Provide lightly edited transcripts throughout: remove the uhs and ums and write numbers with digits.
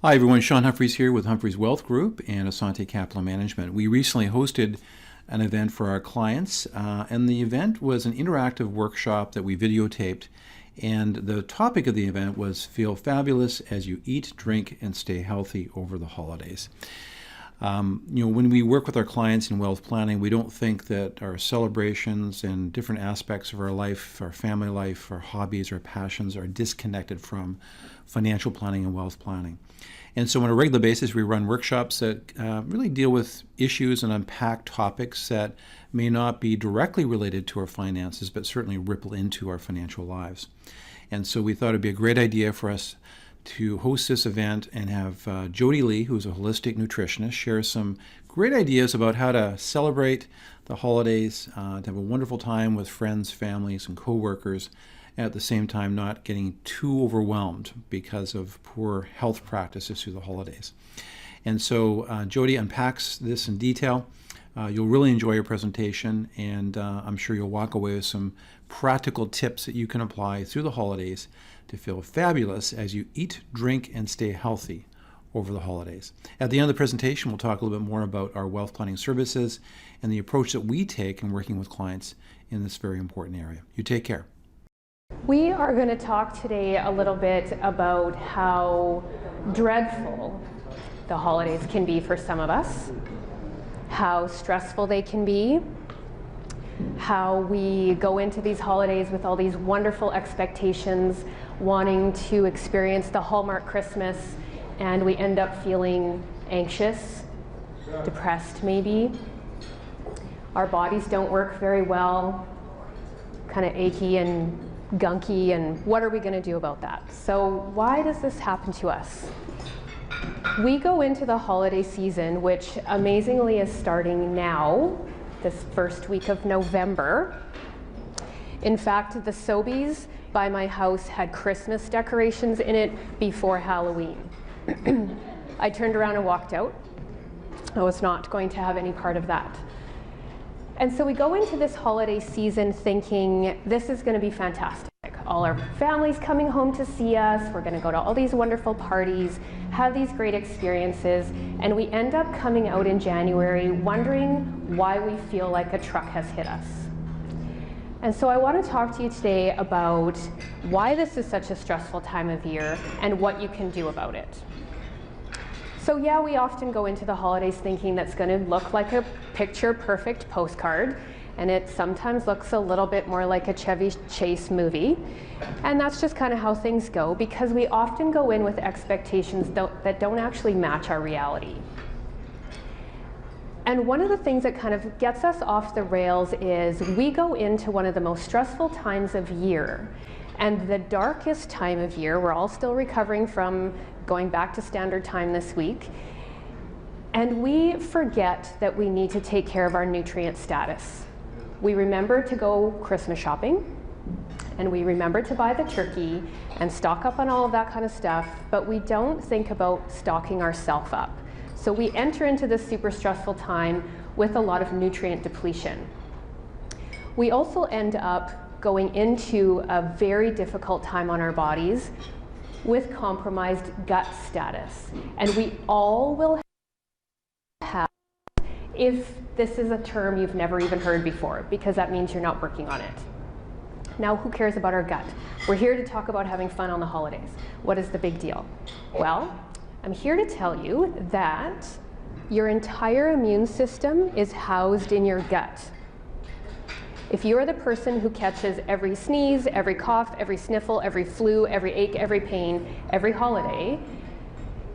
Hi everyone, Sean Humphreys here with Humphreys Wealth Group and Asante Capital Management. We recently hosted an event for our clients, and the event was an interactive workshop that we videotaped. And the topic of the event was Feel Fabulous as you eat, drink, and stay healthy over the holidays. When we work with our clients in wealth planning, we don't think that our celebrations and different aspects of our life, our family life, our hobbies, our passions are disconnected from financial planning and wealth planning. And so on a regular basis, we run workshops that really deal with issues and unpack topics that may not be directly related to our finances, but certainly ripple into our financial lives. And so we thought it'd be a great idea for us to host this event and have Jodi Lee, who's a holistic nutritionist, share some great ideas about how to celebrate the holidays, to have a wonderful time with friends, families, and coworkers, at the same time not getting too overwhelmed because of poor health practices through the holidays. And so Jodi unpacks this in detail. You'll really enjoy your presentation, and I'm sure you'll walk away with some practical tips that you can apply through the holidays to feel fabulous as you eat, drink, and stay healthy over the holidays. At the end of the presentation, we'll talk a little bit more about our wealth planning services and the approach that we take in working with clients in this very important area. You take care. We are going to talk today a little bit about how dreadful the holidays can be for some of us, how stressful they can be, how we go into these holidays with all these wonderful expectations, wanting to experience the Hallmark Christmas, and we end up feeling anxious, depressed maybe. Our bodies don't work very well, kind of achy and gunky, and what are we going to do about that? So why does this happen to us? We go into the holiday season, which amazingly is starting now, this first week of November. In fact, the Sobeys by my house had Christmas decorations in it before Halloween. I turned around and walked out. I was not going to have any part of that. And so we go into this holiday season thinking this is going to be fantastic. All our families coming home to see us, we're going to go to all these wonderful parties, have these great experiences, and we end up coming out in January wondering why we feel like a truck has hit us. And so I want to talk to you today about why this is such a stressful time of year and what you can do about it. So yeah, we often go into the holidays thinking that's going to look like a picture-perfect postcard, and it sometimes looks a little bit more like a Chevy Chase movie. And that's just kind of how things go, because we often go in with expectations that don't actually match our reality. And one of the things that kind of gets us off the rails is we go into one of the most stressful times of year, and the darkest time of year. We're all still recovering from going back to standard time this week. And we forget that we need to take care of our nutrient status. We remember to go Christmas shopping, and we remember to buy the turkey and stock up on all of that kind of stuff, but we don't think about stocking ourselves up. So we enter into this super stressful time with a lot of nutrient depletion. We also end up going into a very difficult time on our bodies with compromised gut status. And we all will have, if this is a term you've never even heard before, because that means you're not working on it. Now, who cares about our gut? We're here to talk about having fun on the holidays. What is the big deal? Well, I'm here to tell you that your entire immune system is housed in your gut. If you are the person who catches every sneeze, every cough, every sniffle, every flu, every ache, every pain, every holiday,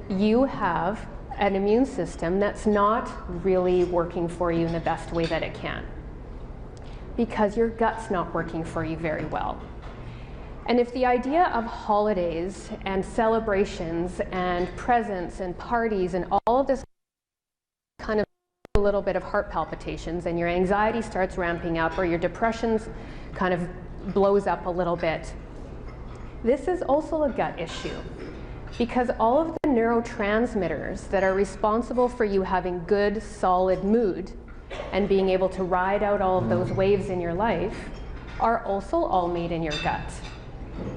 you have an immune system that's not really working for you in the best way that it can, because your gut's not working for you very well. And if the idea of holidays and celebrations and presents and parties and all of this kind of a little bit of heart palpitations, and your anxiety starts ramping up, or your depression kind of blows up a little bit, this is also a gut issue, because all of the neurotransmitters that are responsible for you having good, solid mood and being able to ride out all of those waves in your life are also all made in your gut.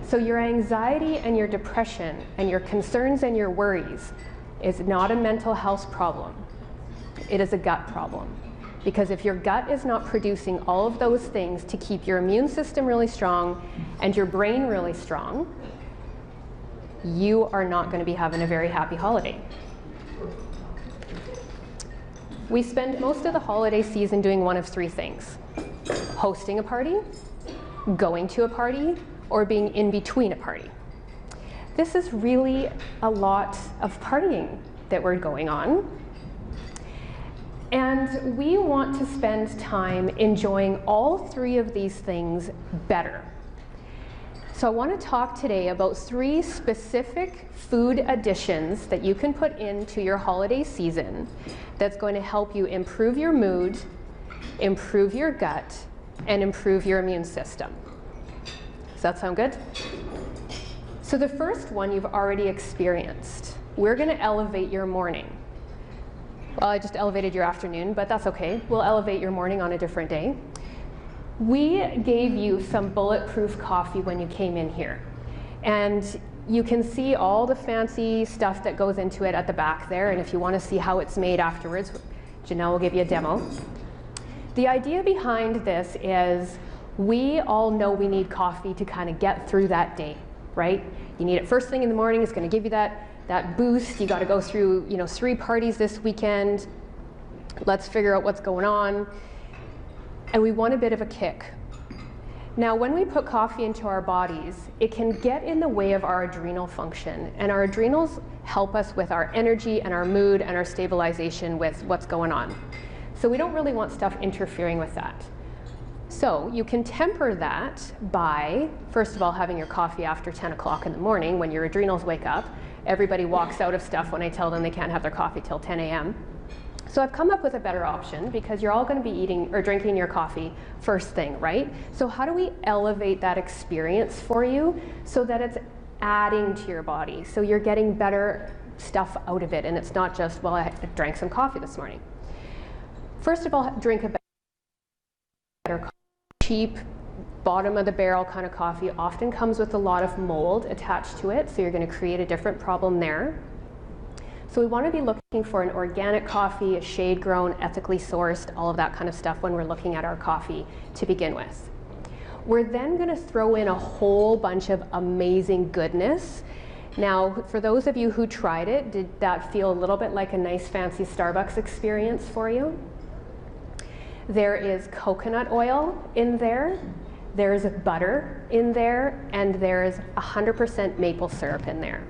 So your anxiety and your depression and your concerns and your worries is not a mental health problem. It is a gut problem. Because if your gut is not producing all of those things to keep your immune system really strong and your brain really strong, you are not going to be having a very happy holiday. We spend most of the holiday season doing one of three things: hosting a party, going to a party, or being in between a party. This is really a lot of partying that we're going on. And we want to spend time enjoying all three of these things better. So I want to talk today about 3 specific food additions that you can put into your holiday season that's going to help you improve your mood, improve your gut, and improve your immune system. Does that sound good? So the first one you've already experienced. We're going to elevate your morning. Well, I just elevated your afternoon, but that's okay. We'll elevate your morning on a different day. We gave you some bulletproof coffee when you came in here. And you can see all the fancy stuff that goes into it at the back there. And if you want to see how it's made afterwards, Janelle will give you a demo. The idea behind this is we all know we need coffee to kind of get through that day, right? You need it first thing in the morning. It's going to give you that boost. You got to go through 3 parties this weekend. Let's figure out what's going on. And we want a bit of a kick. Now, when we put coffee into our bodies, it can get in the way of our adrenal function. And our adrenals help us with our energy and our mood and our stabilization with what's going on. So we don't really want stuff interfering with that. So you can temper that by, first of all, having your coffee after 10 o'clock in the morning when your adrenals wake up. Everybody walks out of stuff when I tell them they can't have their coffee till 10 a.m. So I've come up with a better option because you're all going to be eating or drinking your coffee first thing, right? So how do we elevate that experience for you so that it's adding to your body, so you're getting better stuff out of it and it's not just, well, I drank some coffee this morning. First of all, drink a better coffee. Cheap, bottom of the barrel kind of coffee often comes with a lot of mold attached to it, so you're going to create a different problem there. So we want to be looking for an organic coffee, a shade grown, ethically sourced, all of that kind of stuff when we're looking at our coffee to begin with. We're then going to throw in a whole bunch of amazing goodness. Now, for those of you who tried it, did that feel a little bit like a nice fancy Starbucks experience for you? There is coconut oil in there, there's butter in there, and there's 100% maple syrup in there.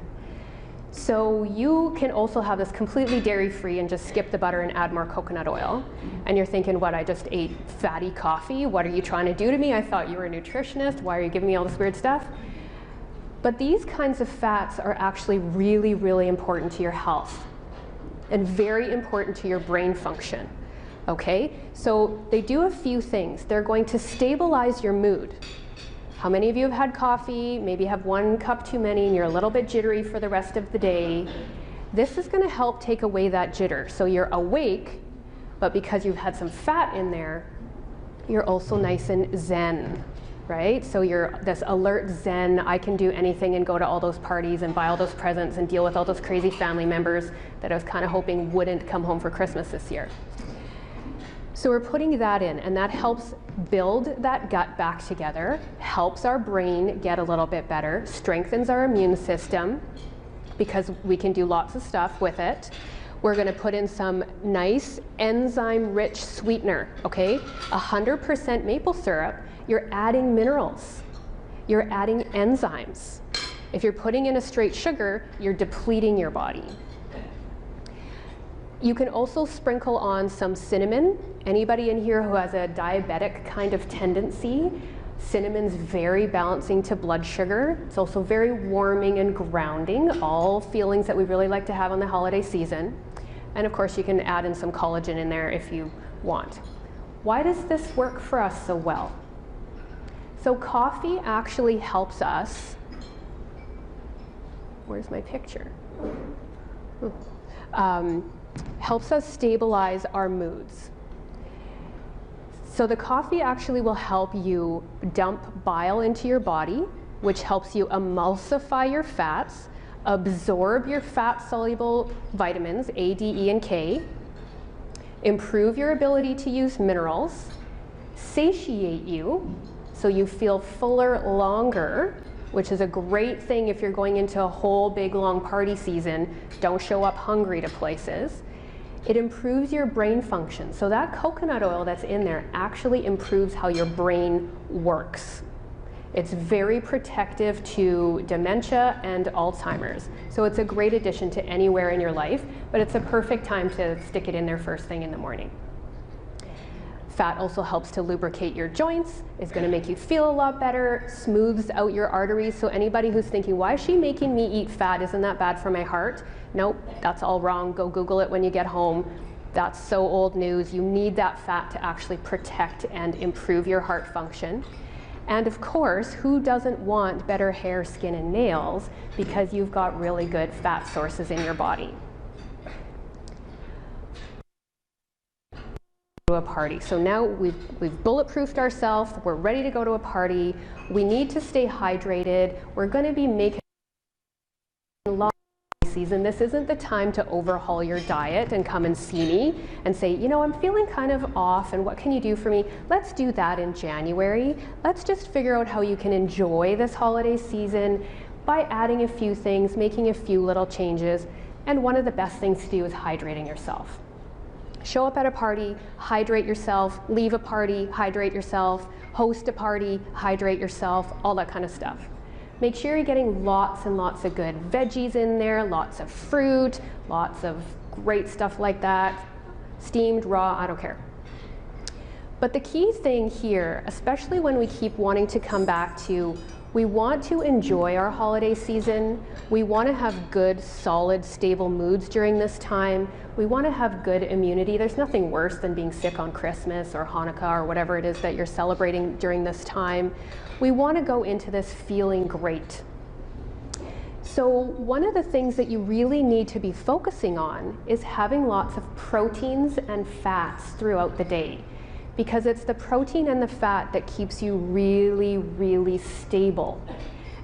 So you can also have this completely dairy-free and just skip the butter and add more coconut oil. And you're thinking, what, I just ate fatty coffee? What are you trying to do to me? I thought you were a nutritionist. Why are you giving me all this weird stuff? But these kinds of fats are actually really, really important to your health and very important to your brain function. Okay, so they do a few things. They're going to stabilize your mood. How many of you have had coffee, maybe have 1 cup too many and you're a little bit jittery for the rest of the day? This is going to help take away that jitter. So you're awake, but because you've had some fat in there, you're also nice and zen, right? So you're this alert zen, I can do anything and go to all those parties and buy all those presents and deal with all those crazy family members that I was kind of hoping wouldn't come home for Christmas this year. So we're putting that in, and that helps build that gut back together, helps our brain get a little bit better, strengthens our immune system because we can do lots of stuff with it. We're going to put in some nice enzyme-rich sweetener, okay? 100% maple syrup, you're adding minerals. You're adding enzymes. If you're putting in a straight sugar, you're depleting your body. You can also sprinkle on some cinnamon. Anybody in here who has a diabetic kind of tendency, cinnamon's very balancing to blood sugar. It's also very warming and grounding, all feelings that we really like to have on the holiday season. And of course, you can add in some collagen in there if you want. Why does this work for us so well? So coffee actually helps us. Where's my picture? Helps us stabilize our moods. So the coffee actually will help you dump bile into your body, which helps you emulsify your fats, absorb your fat-soluble vitamins, A, D, E, and K, improve your ability to use minerals, satiate you, so you feel fuller longer, which is a great thing if you're going into a whole big long party season. Don't show up hungry to places. It improves your brain function. So that coconut oil that's in there actually improves how your brain works. It's very protective to dementia and Alzheimer's. So it's a great addition to anywhere in your life, but it's a perfect time to stick it in there first thing in the morning. Fat also helps to lubricate your joints, is going to make you feel a lot better, smooths out your arteries. So anybody who's thinking, why is she making me eat fat? Isn't that bad for my heart? Nope, that's all wrong. Go Google it when you get home. That's so old news. You need that fat to actually protect and improve your heart function. And of course, who doesn't want better hair, skin, and nails because you've got really good fat sources in your body? To a party. So now we've bulletproofed ourselves. We're ready to go to a party. We need to stay hydrated. We're going to be making a long season. This isn't the time to overhaul your diet and come and see me and say, you know, I'm feeling kind of off and what can you do for me? Let's do that in January. Let's just figure out how you can enjoy this holiday season by adding a few things, making a few little changes. And one of the best things to do is hydrating yourself. Show up at a party, hydrate yourself, leave a party, hydrate yourself, host a party, hydrate yourself, all that kind of stuff. Make sure you're getting lots and lots of good veggies in there, lots of fruit, lots of great stuff like that, steamed, raw, I don't care. But the key thing here, especially when we keep wanting to come back to, we want to enjoy our holiday season. We want to have good, solid, stable moods during this time. We want to have good immunity. There's nothing worse than being sick on Christmas or Hanukkah or whatever it is that you're celebrating during this time. We want to go into this feeling great. So one of the things that you really need to be focusing on is having lots of proteins and fats throughout the day, because it's the protein and the fat that keeps you really, really stable.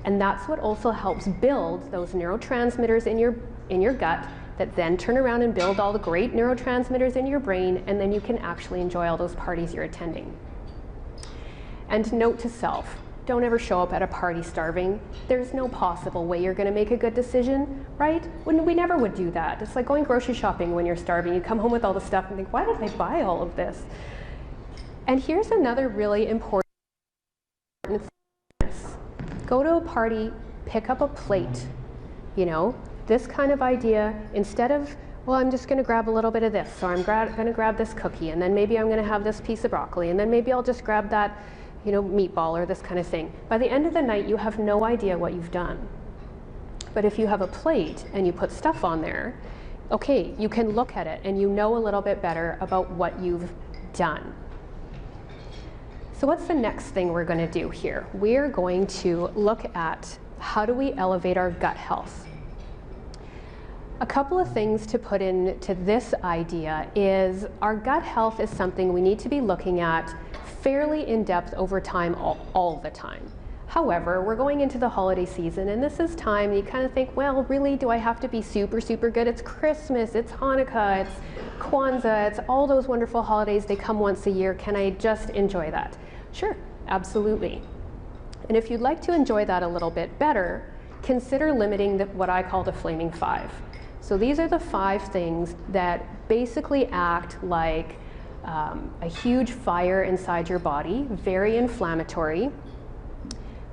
And that's what also helps build those neurotransmitters in your gut that then turn around and build all the great neurotransmitters in your brain, and then you can actually enjoy all those parties you're attending. And note to self, don't ever show up at a party starving. There's no possible way you're gonna make a good decision, right? We never would do that. It's like going grocery shopping when you're starving. You come home with all the stuff and think, why did I buy all of this? And here's another really important thing. Go to a party, pick up a plate, you know, this kind of idea, instead of, well, I'm just gonna grab a little bit of this, so I'm gonna grab this cookie, and then maybe I'm gonna have this piece of broccoli, and then maybe I'll just grab that, you know, meatball or this kind of thing. By the end of the night, you have no idea what you've done. But if you have a plate and you put stuff on there, okay, you can look at it and you know a little bit better about what you've done. So what's the next thing we're going to do here? We're going to look at how do we elevate our gut health. A couple of things to put into this idea is our gut health is something we need to be looking at fairly in depth over time, all the time. However, we're going into the holiday season, and this is time you kind of think, well, really, do I have to be super, super good? It's Christmas, it's Hanukkah, it's Kwanzaa, it's all those wonderful holidays. They come once a year. Can I just enjoy that? Sure, absolutely. And if you'd like to enjoy that a little bit better, consider limiting what I call the flaming 5. So these are the 5 things that basically act like a huge fire inside your body, very inflammatory.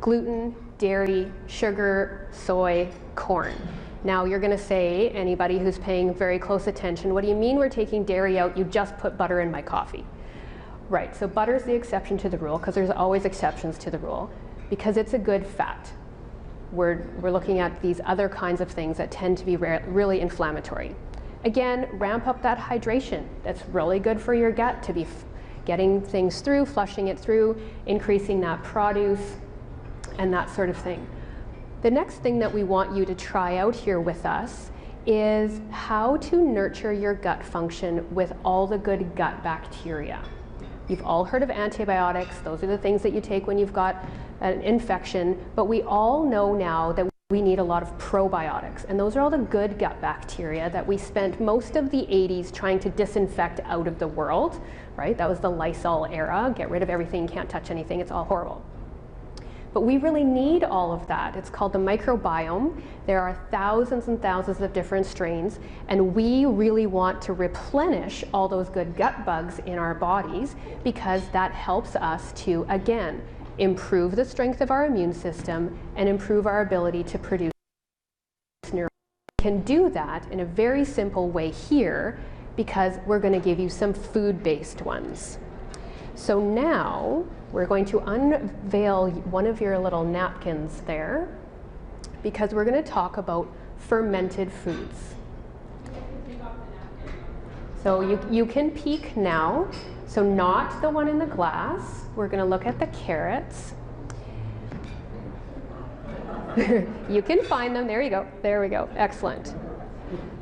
Gluten, dairy, sugar, soy, corn. Now you're going to say, anybody who's paying very close attention, what do you mean we're taking dairy out? You just put butter in my coffee. Right, so butter is the exception to the rule, because there's always exceptions to the rule, because it's a good fat. We're looking at these other kinds of things that tend to be really inflammatory. Again, ramp up that hydration. That's really good for your gut to be getting things through, flushing it through, increasing that produce, and that sort of thing. The next thing that we want you to try out here with us is how to nurture your gut function with all the good gut bacteria. You've all heard of antibiotics. Those are the things that you take when you've got an infection, but we all know now that we need a lot of probiotics, and those are all the good gut bacteria that we spent most of the 80s trying to disinfect out of the world, right? That was the Lysol era, get rid of everything, can't touch anything, it's all horrible. But we really need all of that. It's called the microbiome. There are thousands and thousands of different strains, and we really want to replenish all those good gut bugs in our bodies, because that helps us to, again, improve the strength of our immune system and improve our ability to produce neurons. We can do that in a very simple way here, because we're going to give you some food-based ones. So now we're going to unveil one of your little napkins there, because we're going to talk about fermented foods. So you can peek now. So not the one in the glass. We're going to look at the carrots. You can find them. There you go. There we go. Excellent.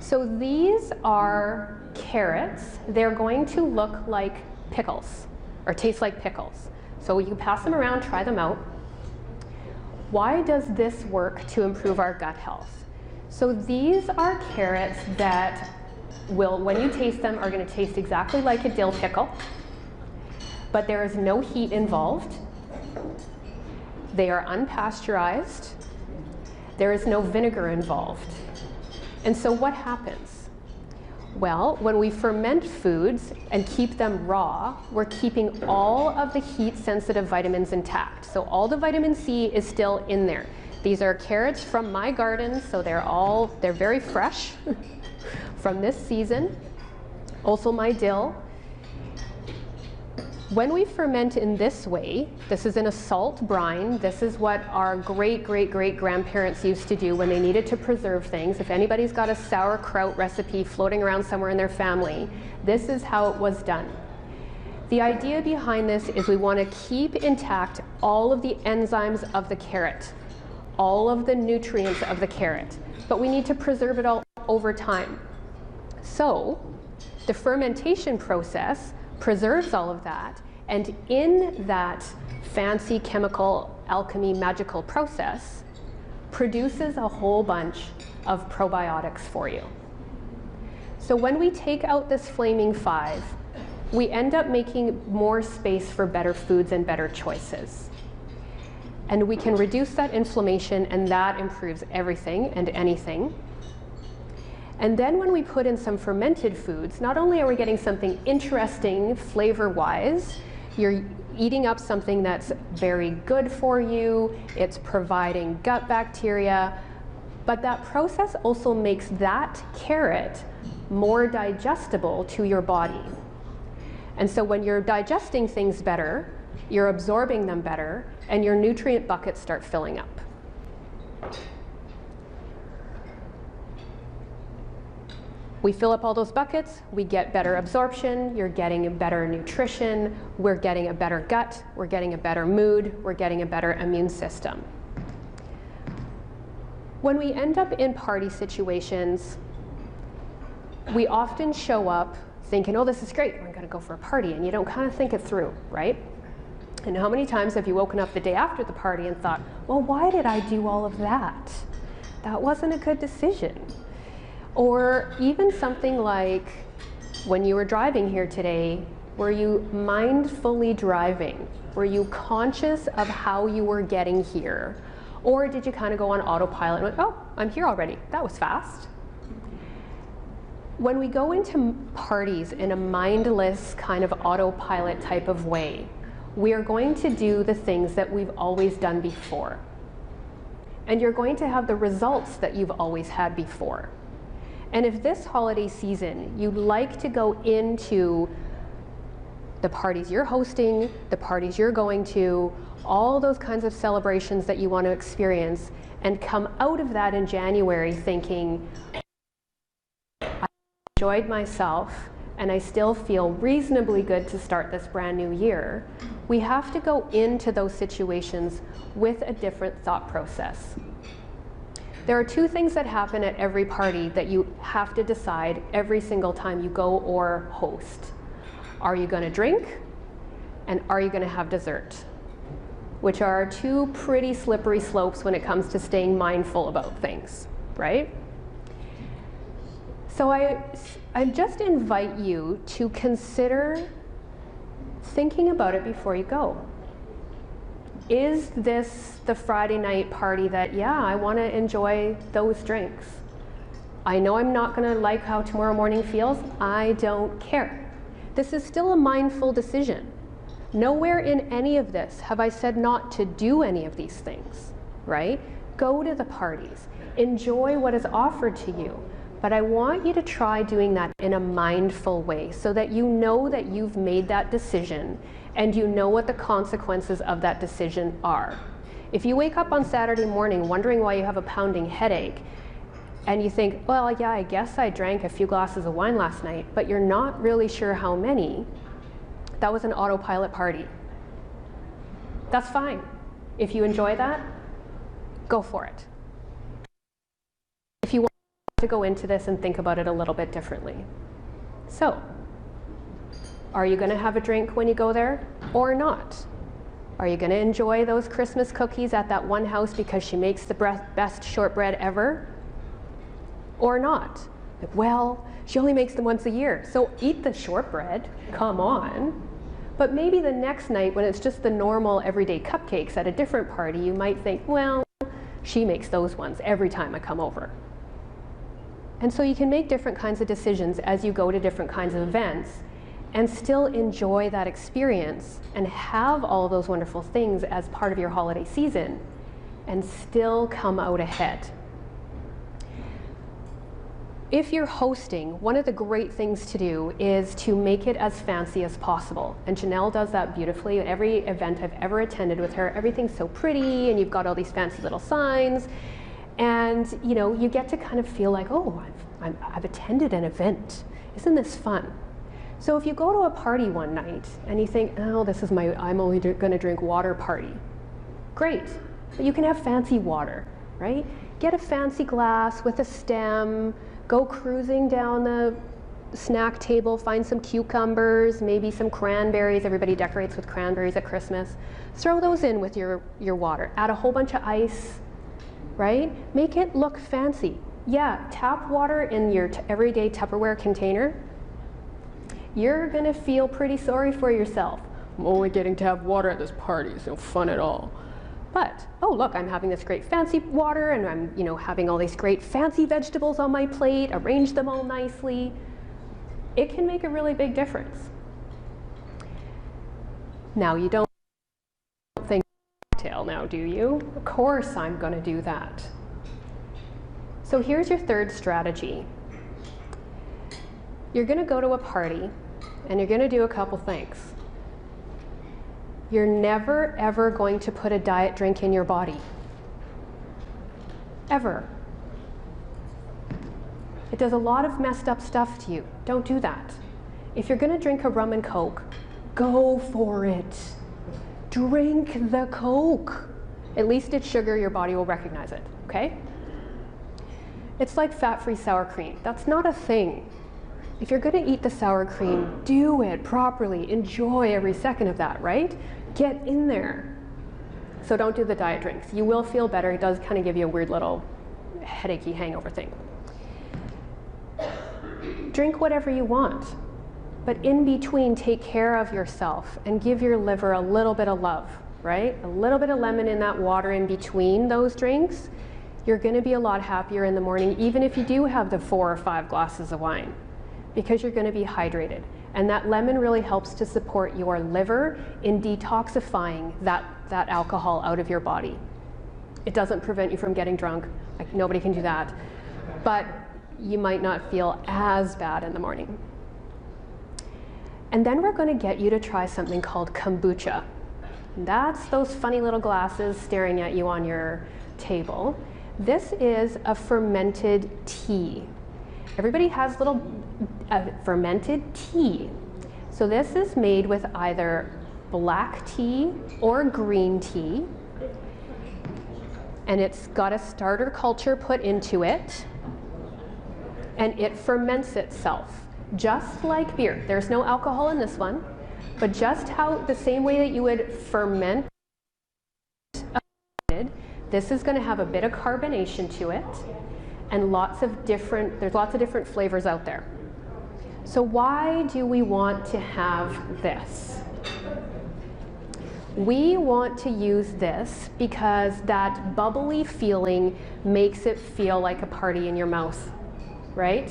So these are carrots. They're going to look like pickles, or taste like pickles. So you can pass them around, try them out. Why does this work to improve our gut health? So these are carrots that will, when you taste them, are going to taste exactly like a dill pickle, but there is no heat involved. They are unpasteurized. There is no vinegar involved. And so what happens? Well, when we ferment foods and keep them raw, we're keeping all of the heat-sensitive vitamins intact. So all the vitamin C is still in there. These are carrots from my garden, so they're very fresh from this season. Also my dill. When we ferment in this way, this is in a salt brine. This is what our great-great-great-grandparents used to do when they needed to preserve things. If anybody's got a sauerkraut recipe floating around somewhere in their family, this is how it was done. The idea behind this is we want to keep intact all of the enzymes of the carrot, all of the nutrients of the carrot, but we need to preserve it all over time. So the fermentation process preserves all of that, and in that fancy chemical alchemy magical process produces a whole bunch of probiotics for you. So when we take out this flaming 5, we end up making more space for better foods and better choices. And we can reduce that inflammation, and that improves everything and anything. And then when we put in some fermented foods, not only are we getting something interesting flavor-wise, you're eating up something that's very good for you, it's providing gut bacteria, but that process also makes that carrot more digestible to your body. And so when you're digesting things better, you're absorbing them better, and your nutrient buckets start filling up. We fill up all those buckets, we get better absorption, you're getting a better nutrition, we're getting a better gut, we're getting a better mood, we're getting a better immune system. When we end up in party situations, we often show up thinking, oh, this is great, we're going to go for a party, and you don't kind of think it through, right? And how many times have you woken up the day after the party and thought, well, why did I do all of that? That wasn't a good decision. Or even something like when you were driving here today, were you mindfully driving? Were you conscious of how you were getting here? Or did you kind of go on autopilot and went, oh, I'm here already, that was fast? When we go into parties in a mindless kind of autopilot type of way, we are going to do the things that we've always done before. And you're going to have the results that you've always had before. And if this holiday season you'd like to go into the parties you're hosting, the parties you're going to, all those kinds of celebrations that you want to experience, and come out of that in January thinking, I enjoyed myself and I still feel reasonably good to start this brand new year, we have to go into those situations with a different thought process. There are two things that happen at every party that you have to decide every single time you go or host. Are you going to drink? And are you going to have dessert? which are two pretty slippery slopes when it comes to staying mindful about things, right? So I just invite you to consider thinking about it before you go. Is this the Friday night party that, yeah, I want to enjoy those drinks? I know I'm not going to like how tomorrow morning feels. I don't care. This is still a mindful decision. Nowhere in any of this have I said not to do any of these things, right? Go to the parties. Enjoy what is offered to you. But I want you to try doing that in a mindful way so that you know that you've made that decision and you know what the consequences of that decision are. If you wake up on Saturday morning wondering why you have a pounding headache and you think, well, yeah, I guess I drank a few glasses of wine last night, but you're not really sure how many, that was an autopilot party. That's fine. If you enjoy that, go for it. If you want to go into this and think about it a little bit differently. So, are you going to have a drink when you go there or not? Are you going to enjoy those Christmas cookies at that one house because she makes the best shortbread ever? Or not? Like, well, she only makes them once a year, so eat the shortbread, come on. But maybe the next night when it's just the normal everyday cupcakes at a different party, you might think, well, she makes those ones every time I come over. And so you can make different kinds of decisions as you go to different kinds of events and still enjoy that experience and have all of those wonderful things as part of your holiday season and still come out ahead. If you're hosting, one of the great things to do is to make it as fancy as possible. And Janelle does that beautifully. At every event I've ever attended with her, everything's so pretty and you've got all these fancy little signs. And you know, you get to kind of feel like, oh, I've attended an event. Isn't this fun? So if you go to a party one night and you think, oh, this is my I'm only going to drink water party. Great, but you can have fancy water, right? Get a fancy glass with a stem, go cruising down the snack table, find some cucumbers, maybe some cranberries. Everybody decorates with cranberries at Christmas. Throw those in with your water. Add a whole bunch of ice, right? Make it look fancy. Yeah, tap water in your everyday Tupperware container. You're gonna feel pretty sorry for yourself. I'm only getting to have water at this party, it's no fun at all. But, oh look, I'm having this great fancy water and I'm having all these great fancy vegetables on my plate, arrange them all nicely. It can make a really big difference. Now you don't think cocktail now, do you? Of course I'm gonna do that. So here's your third strategy. You're gonna go to a party and you're gonna do a couple things. You're never, ever going to put a diet drink in your body. Ever. It does a lot of messed up stuff to you. Don't do that. If you're gonna drink a rum and Coke, go for it. Drink the Coke. At least it's sugar, your body will recognize it, okay? It's like fat-free sour cream. That's not a thing. If you're gonna eat the sour cream, do it properly. Enjoy every second of that, right? Get in there. So don't do the diet drinks. You will feel better. It does kind of give you a weird little headachy hangover thing. Drink whatever you want, but in between, take care of yourself and give your liver a little bit of love, right? A little bit of lemon in that water in between those drinks. You're gonna be a lot happier in the morning, even if you do have the 4 or 5 glasses of wine, because you're gonna be hydrated. And that lemon really helps to support your liver in detoxifying that alcohol out of your body. It doesn't prevent you from getting drunk. Like, nobody can do that. But you might not feel as bad in the morning. And then we're going to get you to try something called kombucha. That's those funny little glasses staring at you on your table. This is a fermented tea. Everybody has little fermented tea. So this is made with either black tea or green tea. And it's got a starter culture put into it. And it ferments itself, just like beer. There's no alcohol in this one, but just how the same way that you would ferment This is going to have a bit of carbonation to it, and there's lots of different flavors out there. So why do we want to have this? We want to use this because that bubbly feeling makes it feel like a party in your mouth, right?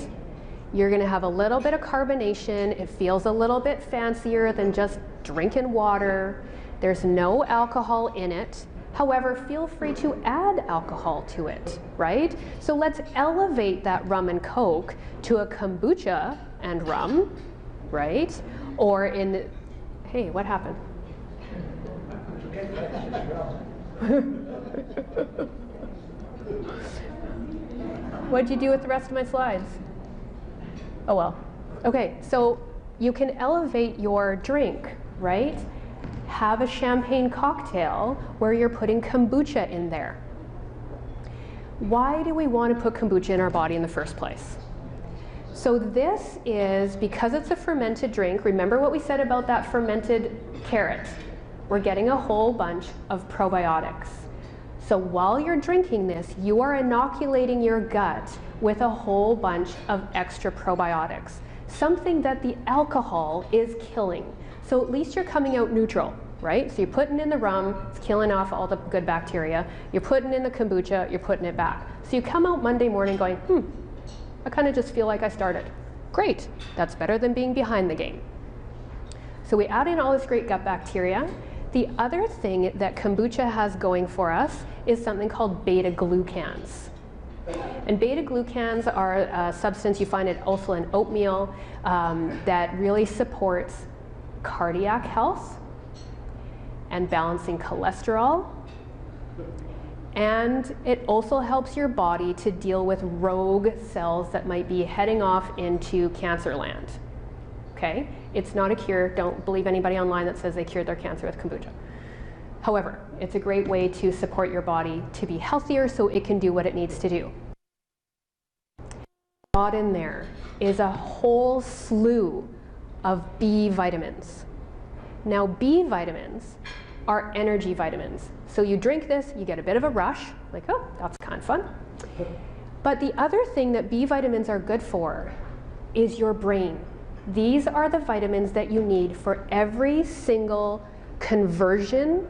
You're going to have a little bit of carbonation. It feels a little bit fancier than just drinking water. There's no alcohol in it. However, feel free to add alcohol to it, right? So let's elevate that rum and Coke to a kombucha and rum, right? Or in, hey, what happened? What'd you do with the rest of my slides? Oh well. Okay, so you can elevate your drink, right? Have a champagne cocktail where you're putting kombucha in there. Why do we want to put kombucha in our body in the first place? So this is, because it's a fermented drink, remember what we said about that fermented carrot? We're getting a whole bunch of probiotics. So while you're drinking this, you are inoculating your gut with a whole bunch of extra probiotics, something that the alcohol is killing. So at least you're coming out neutral, right? So you're putting in the rum, it's killing off all the good bacteria. You're putting in the kombucha, you're putting it back. So you come out Monday morning going, I kind of just feel like I started. Great, that's better than being behind the game. So we add in all this great gut bacteria. The other thing that kombucha has going for us is something called beta-glucans. And beta-glucans are a substance you find also in oatmeal that really supports cardiac health and balancing cholesterol. And it also helps your body to deal with rogue cells that might be heading off into cancer land. Okay? It's not a cure. Don't believe anybody online that says they cured their cancer with kombucha. However, it's a great way to support your body to be healthier so it can do what it needs to do. Not in there is a whole slew of B vitamins. Now, B vitamins are energy vitamins. So you drink this, you get a bit of a rush, like, oh, that's kind of fun. But the other thing that B vitamins are good for is your brain. These are the vitamins that you need for every single conversion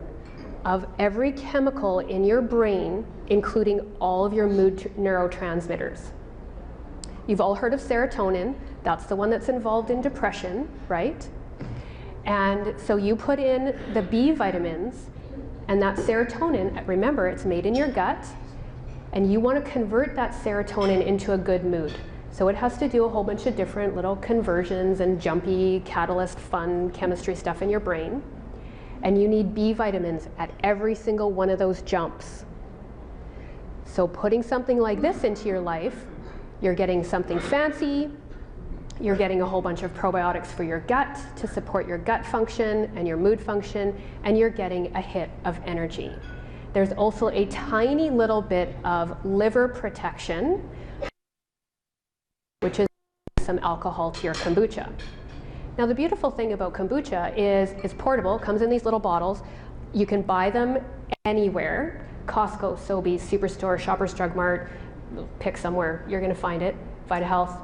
of every chemical in your brain, including all of your mood neurotransmitters. You've all heard of serotonin. That's the one that's involved in depression, right? And so you put in the B vitamins, and that serotonin, remember, it's made in your gut, and you want to convert that serotonin into a good mood. So it has to do a whole bunch of different little conversions and jumpy, catalyst, fun chemistry stuff in your brain. And you need B vitamins at every single one of those jumps. So putting something like this into your life, you're getting something fancy, you're getting a whole bunch of probiotics for your gut to support your gut function and your mood function, and you're getting a hit of energy. There's also a tiny little bit of liver protection, which is some alcohol to your kombucha. Now the beautiful thing about kombucha is it's portable, comes in these little bottles. You can buy them anywhere. Costco, Sobeys, Superstore, Shoppers Drug Mart, pick somewhere, you're gonna find it. VitaHealth.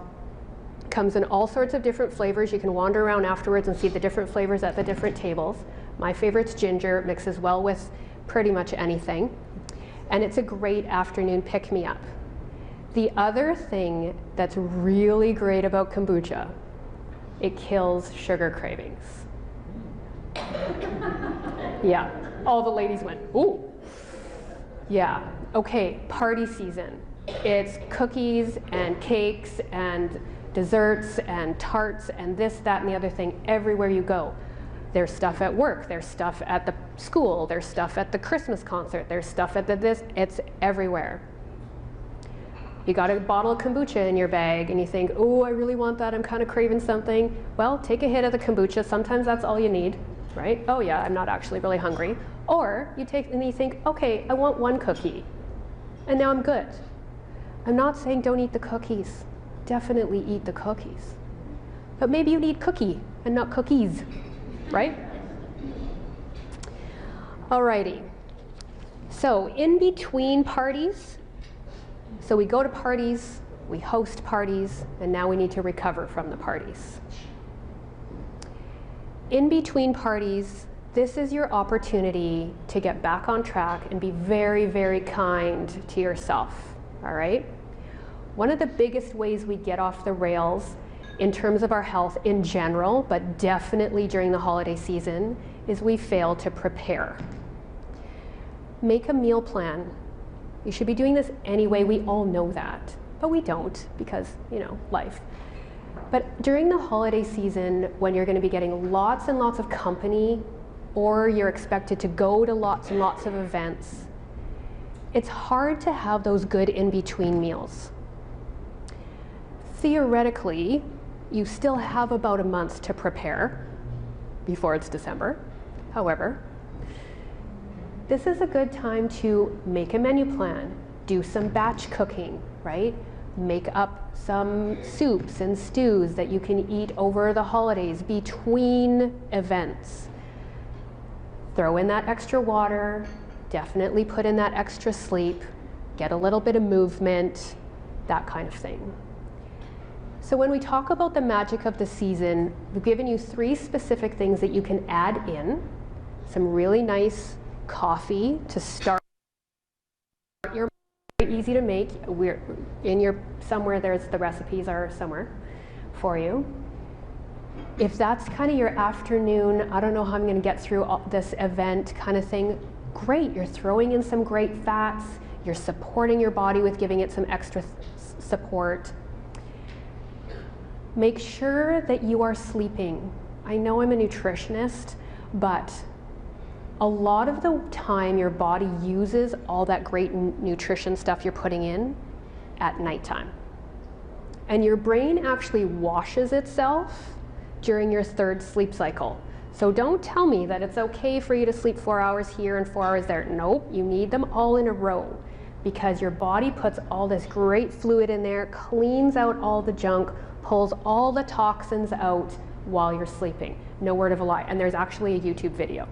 Comes in all sorts of different flavors. You can wander around afterwards and see the different flavors at the different tables. My favorite's ginger. It mixes well with pretty much anything. And it's a great afternoon pick-me-up. The other thing that's really great about kombucha, it kills sugar cravings. Yeah, all the ladies went, ooh. Yeah, okay, party season. It's cookies and cakes and desserts and tarts and this, that, and the other thing everywhere you go. There's stuff at work, there's stuff at the school, there's stuff at the Christmas concert, there's stuff at this, it's everywhere. You got a bottle of kombucha in your bag and you think, oh, I really want that, I'm kind of craving something. Well, take a hit of the kombucha, sometimes that's all you need, right? Oh yeah, I'm not actually really hungry. Or you take and you think, okay, I want one cookie, and now I'm good. I'm not saying don't eat the cookies. Definitely eat the cookies. But maybe you need cookie and not cookies, right? Alrighty. So in between parties, so we go to parties, we host parties, and now we need to recover from the parties. In between parties, this is your opportunity to get back on track and be very, very kind to yourself, all right? One of the biggest ways we get off the rails in terms of our health in general, but definitely during the holiday season, is we fail to prepare. Make a meal plan. You should be doing this anyway, we all know that, but we don't because, you know, life. But during the holiday season, when you're going to be getting lots and lots of company, or you're expected to go to lots and lots of events, it's hard to have those good in-between meals. Theoretically, you still have about a month to prepare before it's December. However, this is a good time to make a menu plan, do some batch cooking, right? Make up some soups and stews that you can eat over the holidays between events. Throw in that extra water, definitely put in that extra sleep, get a little bit of movement, that kind of thing. So when we talk about the magic of the season, we've given you 3 specific things that you can add in. Some really nice coffee to start your, easy to make. We're in your, somewhere there's the recipes are somewhere for you. If that's kind of your afternoon, I don't know how I'm going to get through this event kind of thing, great. You're throwing in some great fats. You're supporting your body with giving it some extra support. Make sure that you are sleeping. I know I'm a nutritionist, but a lot of the time your body uses all that great nutrition stuff you're putting in at nighttime. And your brain actually washes itself during your 3rd sleep cycle. So don't tell me that it's okay for you to sleep 4 hours here and 4 hours there. Nope, you need them all in a row because your body puts all this great fluid in there, cleans out all the junk, pulls all the toxins out while you're sleeping. No word of a lie. And there's actually a YouTube video.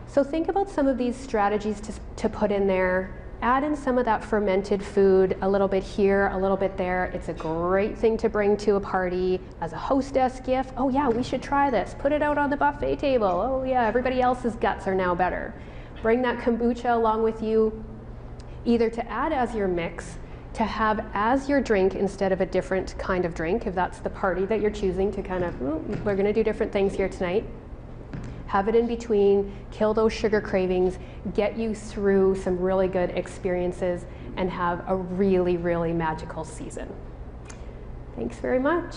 So think about some of these strategies to put in there. Add in some of that fermented food, a little bit here, a little bit there. It's a great thing to bring to a party as a hostess gift. Oh yeah, we should try this. Put it out on the buffet table. Oh yeah, everybody else's guts are now better. Bring that kombucha along with you, either to add as your mix, to have as your drink instead of a different kind of drink, if that's the party that you're choosing to kind of, we're gonna do different things here tonight. Have it in between, kill those sugar cravings, get you through some really good experiences, and have a really, really magical season. Thanks very much.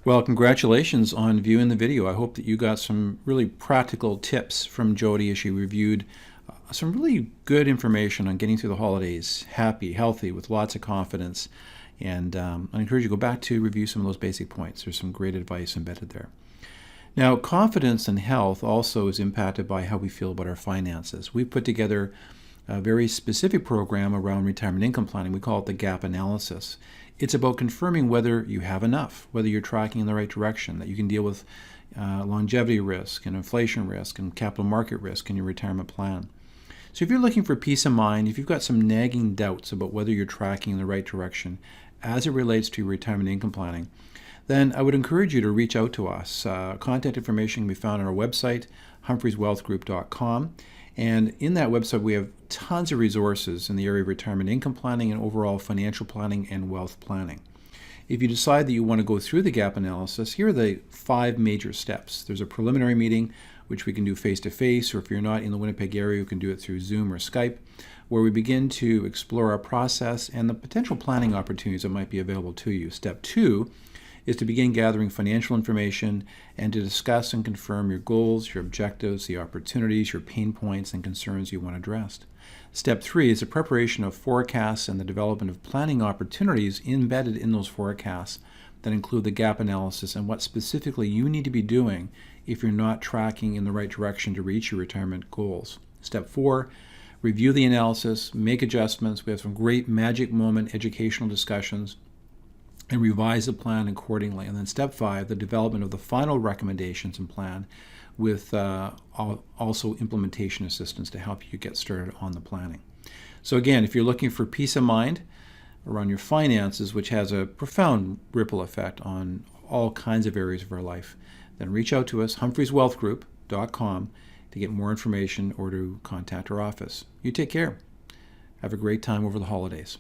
Well, congratulations on viewing the video. I hope that you got some really practical tips from Jodi as she reviewed some really good information on getting through the holidays happy, healthy, with lots of confidence. And I encourage you to go back to review some of those basic points. There's some great advice embedded there. Now, confidence and health also is impacted by how we feel about our finances. We've put together a very specific program around retirement income planning. We call it the gap analysis. It's about confirming whether you have enough, whether you're tracking in the right direction, that you can deal with longevity risk and inflation risk and capital market risk in your retirement plan. So if you're looking for peace of mind, if you've got some nagging doubts about whether you're tracking in the right direction as it relates to your retirement income planning, then I would encourage you to reach out to us. Contact information can be found on our website, humphreyswealthgroup.com. And in that website, we have tons of resources in the area of retirement income planning and overall financial planning and wealth planning. If you decide that you want to go through the gap analysis, here are the 5 major steps. There's a preliminary meeting, which we can do face-to-face, or if you're not in the Winnipeg area, you can do it through Zoom or Skype, where we begin to explore our process and the potential planning opportunities that might be available to you. Step 2 is to begin gathering financial information and to discuss and confirm your goals, your objectives, the opportunities, your pain points, and concerns you want addressed. Step 3 is the preparation of forecasts and the development of planning opportunities embedded in those forecasts that include the gap analysis and what specifically you need to be doing if you're not tracking in the right direction to reach your retirement goals. Step 4, review the analysis, make adjustments. We have some great magic moment educational discussions and revise the plan accordingly. And then step 5, the development of the final recommendations and plan with also implementation assistance to help you get started on the planning. So again, if you're looking for peace of mind around your finances, which has a profound ripple effect on all kinds of areas of our life, then reach out to us, humphreyswealthgroup.com, to get more information or to contact our office. You take care. Have a great time over the holidays.